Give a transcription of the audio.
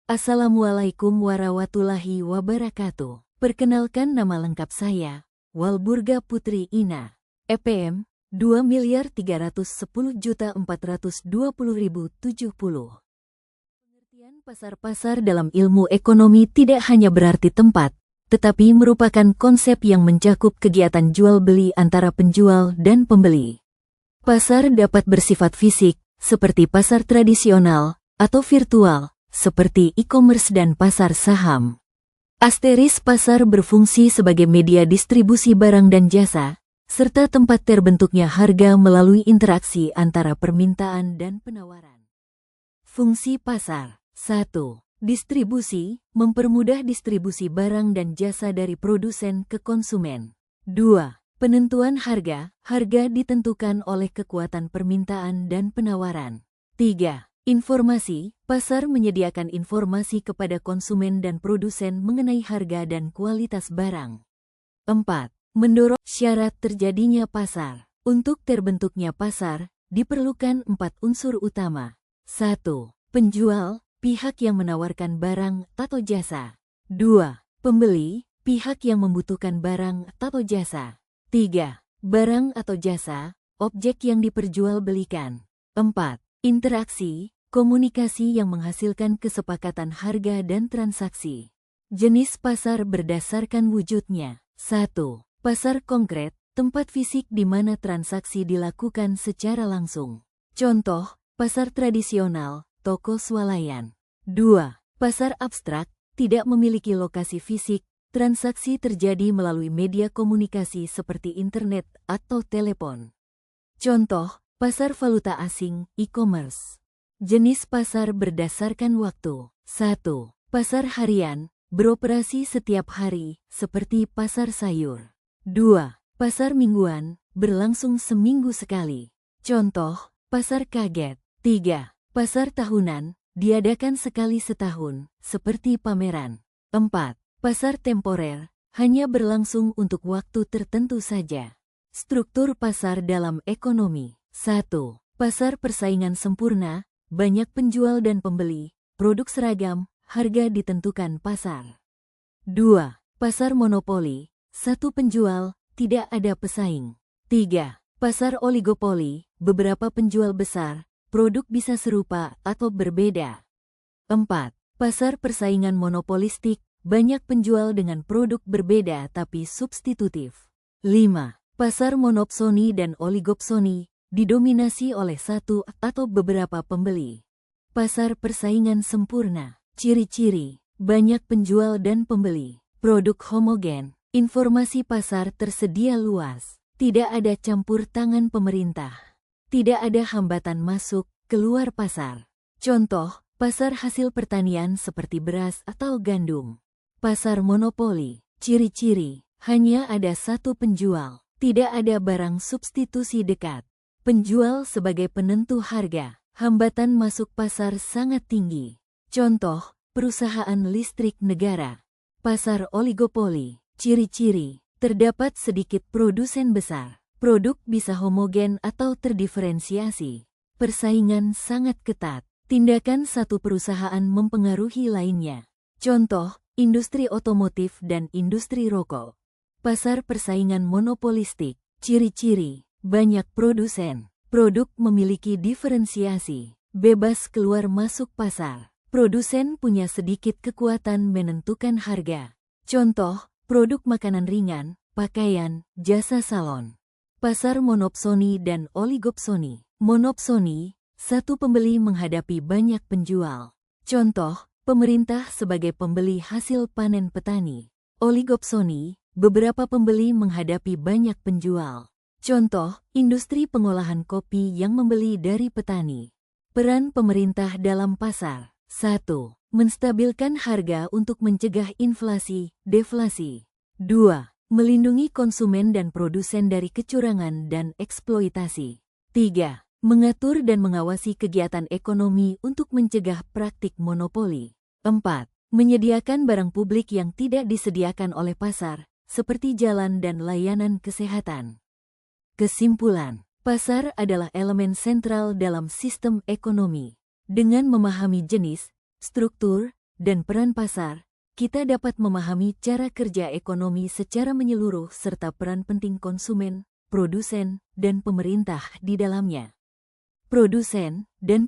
Assalamualaikum warahmatullahi wabarakatuh. Perkenalkan, nama lengkap saya, Walburga Putri Ina, EPM 2.310.420.070. Pengertian pasar-pasar dalam ilmu ekonomi tidak hanya berarti tempat, tetapi merupakan konsep yang mencakup kegiatan jual beli antara penjual dan pembeli. Pasar dapat bersifat fisik, seperti pasar tradisional, atau virtual, seperti e-commerce dan pasar saham. Pasar berfungsi sebagai media distribusi barang dan jasa, serta tempat terbentuknya harga melalui interaksi antara permintaan dan penawaran. Fungsi pasar: 1. Distribusi, mempermudah distribusi barang dan jasa dari produsen ke konsumen. 2. Penentuan harga, harga ditentukan oleh kekuatan permintaan dan penawaran. 3. Informasi, pasar menyediakan informasi kepada konsumen dan produsen mengenai harga dan kualitas barang. 4. Mendorong syarat terjadinya pasar. Untuk terbentuknya pasar, diperlukan 4 unsur utama. 1. Penjual, pihak yang menawarkan barang atau jasa. 2. Pembeli, pihak yang membutuhkan barang atau jasa. 3. Barang atau jasa, objek yang diperjualbelikan. 4. Interaksi, komunikasi yang menghasilkan kesepakatan harga dan transaksi. Jenis pasar berdasarkan wujudnya. 1. Pasar konkret, tempat fisik di mana transaksi dilakukan secara langsung. Contoh, pasar tradisional, toko swalayan. 2. Pasar abstrak, tidak memiliki lokasi fisik, transaksi terjadi melalui media komunikasi seperti internet atau telepon. Contoh, pasar valuta asing, e-commerce. Jenis pasar berdasarkan waktu. 1. Pasar harian, beroperasi setiap hari, seperti pasar sayur. 2. Pasar mingguan, berlangsung seminggu sekali. Contoh, pasar kaget. 3. Pasar tahunan, diadakan sekali setahun, seperti pameran. 4. Pasar temporer, hanya berlangsung untuk waktu tertentu saja. Struktur pasar dalam ekonomi. 1. Pasar persaingan sempurna, banyak penjual dan pembeli, produk seragam, harga ditentukan pasar. 2. Pasar monopoli, satu penjual, tidak ada pesaing. 3. Pasar oligopoli, beberapa penjual besar, produk bisa serupa atau berbeda. 4. Pasar persaingan monopolistik, banyak penjual dengan produk berbeda tapi substitutif. 5. Pasar monopsoni dan oligopsoni, didominasi oleh satu atau beberapa pembeli. Pasar persaingan sempurna. Ciri-ciri: banyak penjual dan pembeli. Produk homogen. Informasi pasar tersedia luas. Tidak ada campur tangan pemerintah. Tidak ada hambatan masuk, keluar pasar. Contoh, pasar hasil pertanian seperti beras atau gandum. Pasar monopoli. Ciri-ciri: hanya ada satu penjual. Tidak ada barang substitusi dekat. Penjual sebagai penentu harga. Hambatan masuk pasar sangat tinggi. Contoh, perusahaan listrik negara. Pasar oligopoli. Ciri-ciri: terdapat sedikit produsen besar. Produk bisa homogen atau terdiferensiasi. Persaingan sangat ketat. Tindakan satu perusahaan mempengaruhi lainnya. Contoh, industri otomotif dan industri rokok. Pasar persaingan monopolistik. Ciri-ciri: banyak produsen. Produk memiliki diferensiasi. Bebas keluar masuk pasar. Produsen punya sedikit kekuatan menentukan harga. Contoh, produk makanan ringan, pakaian, jasa salon. Pasar monopsoni dan oligopsoni. Monopsoni, satu pembeli menghadapi banyak penjual. Contoh, pemerintah sebagai pembeli hasil panen petani. Oligopsoni, beberapa pembeli menghadapi banyak penjual. Contoh, industri pengolahan kopi yang membeli dari petani. Peran pemerintah dalam pasar. 1. Menstabilkan harga untuk mencegah inflasi, deflasi. 2. Melindungi konsumen dan produsen dari kecurangan dan eksploitasi. 3. Mengatur dan mengawasi kegiatan ekonomi untuk mencegah praktik monopoli. 4. Menyediakan barang publik yang tidak disediakan oleh pasar, seperti jalan dan layanan kesehatan. Kesimpulan: pasar adalah elemen sentral dalam sistem ekonomi. Dengan memahami jenis, struktur, dan peran pasar, kita dapat memahami cara kerja ekonomi secara menyeluruh serta peran penting konsumen, produsen, dan pemerintah di dalamnya. Produsen dan